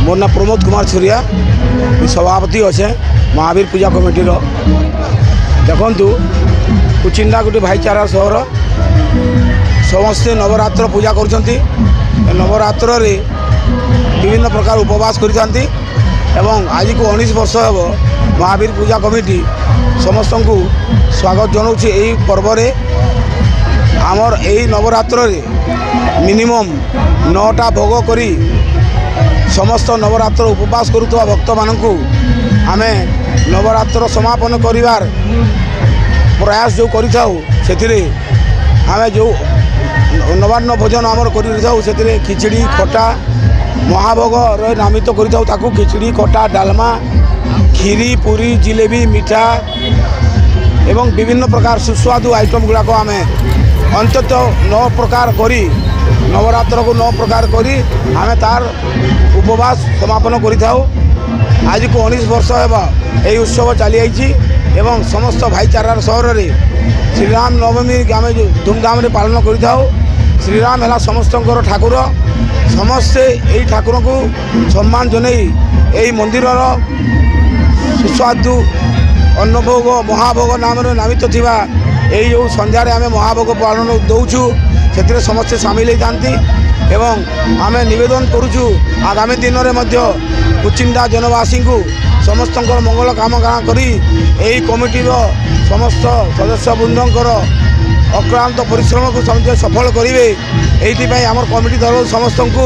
मोर ना प्रमोद कुमार छुरिया सभापति अच्छे महावीर पूजा कमिटी देखु कुचिंडा गोटे भाईचारा सहर समस्ते नवरात्र पूजा कर नवरात्र विभिन्न प्रकार उपवास करते आज को 19 वर्ष हे महावीर पूजा कमिटी समस्त को स्वागत जनाऊँगी यही पर्व आमर यही नवरात्र मिनिमम 9टा भोग करी समस्त नवरात्र उपवास करुवा भक्त मानू आमे नवरात्र समापन करिवार प्रयास जो करें आमे जो नवान्न भोजन आमर कर खिचड़ी खटा महाभोग नामित कर खिचड़ी खटा डालमा खीरी पूरी जिलेबी मिठा एवं विभिन्न प्रकार सुस्वादु आइटम गुड़ाक आम अंतत 9 प्रकार करी नवरात्र को 9 प्रकार करी आम तार उपवास समापन करिथाउ। आज को 19 वर्ष हेबा यही उत्सव चली आई एवं समस्त भाईचारार सहर रे श्रीराम नवमी आम धूमधाम रे पालन करिथाउ। श्रीराम है समस्त ठाकुर समस्ते यही ठाकुर को सम्मान जनई यही मंदिर सुस्वादु अन्नभोग महाभोग नाम नामित थिबा यही जो संध्यारे आम महाभोग पालन दौचु से समस्ते सामिल होती एवं आम निवेदन करुचु आगामी दिन में कुचिंडा जनवासी को समस्त मंगल कामना करी यही कमिटीर समस्त सदस्य बृंदर अक्लांत परिश्रम को समझे सफल करेंगे यही आम कमिटी तरफ समस्त को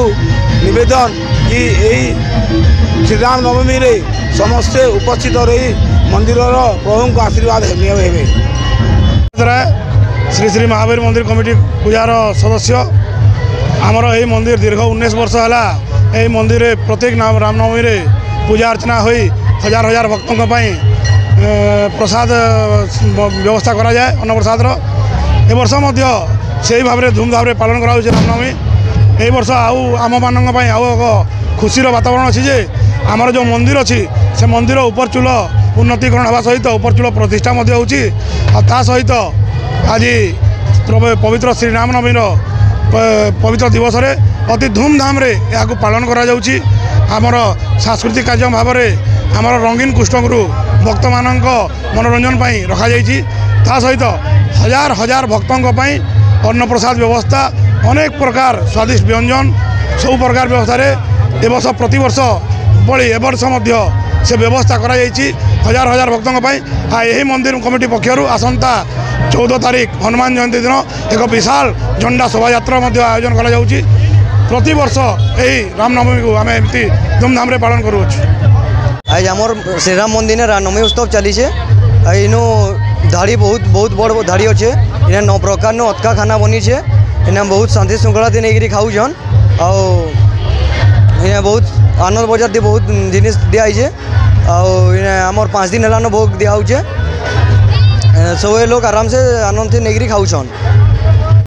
निवेदन कि यही श्रीराम नवमी रे समस्ते उपस्थित रही मंदिर प्रभु को आशीर्वाद हे। श्री श्री महावीर मंदिर कमिटी पूजार सदस्य आमर यही मंदिर दीर्घ 19 वर्ष है यही मंदिर प्रत्येक रामनवमी रे पूजा अर्चना हो हजार हजार भक्तों प्रसाद व्यवस्था करा जाए अन्न प्रसाद ए वर्ष से भाव में धूमधाम रे पालन करा रामनवमी यही वर्ष आम मान आउ खुशी वातावरण अच्छी जे आमर जो मंदिर अच्छी से मंदिर उपर चूल उन्नतीकरण होगा सहित उपर चूल प्रतिष्ठा ता सहित आज पवित्र श्रीराम नवमी पवित्र दिवस रे अति धूमधाम रे यहाँ पालन करा जाउची। आमर सांस्कृतिक कार्यक्रम भाव में आमर रंगीन कृष्णगुरु भक्त मानक मनोरंजन पाई रखा जाइछि ता सहित हजार हजार भक्तों पाई अन्न प्रसाद व्यवस्था अनेक प्रकार स्वादिष्ट व्यंजन सब प्रकार व्यवस्था रे ए वर्ष प्रति वर्ष बड़ी ए वर्ष से व्यवस्था करा जाइछि हजार हजार भक्तों पाई। यही मंदिर कमिटी पक्षर आसंता 14 तारीख हनुमान जयंती दिन एक विशाल झंडा शोभा यात्रा आयोजन करा जाउछि। प्रति वर्ष यही रामनवमी को आम एमती धूमधाम रे पालन करूँ। आज आमर श्रीराम मंदिर रामनवमी उत्सव चली इनो धाड़ी बहुत बहुत बड़ धाड़ी अच्छे इन 9 प्रकार नो अतका खाना बनी छे इन बहुत शांति श्रृंखला नहीं खाऊन इन बहुत आनंद बजार दे बहुत जिनिस दिखाई आमर 5 दिन है भोग दिया सब लोग आराम से आनंद से नहीं खाऊन।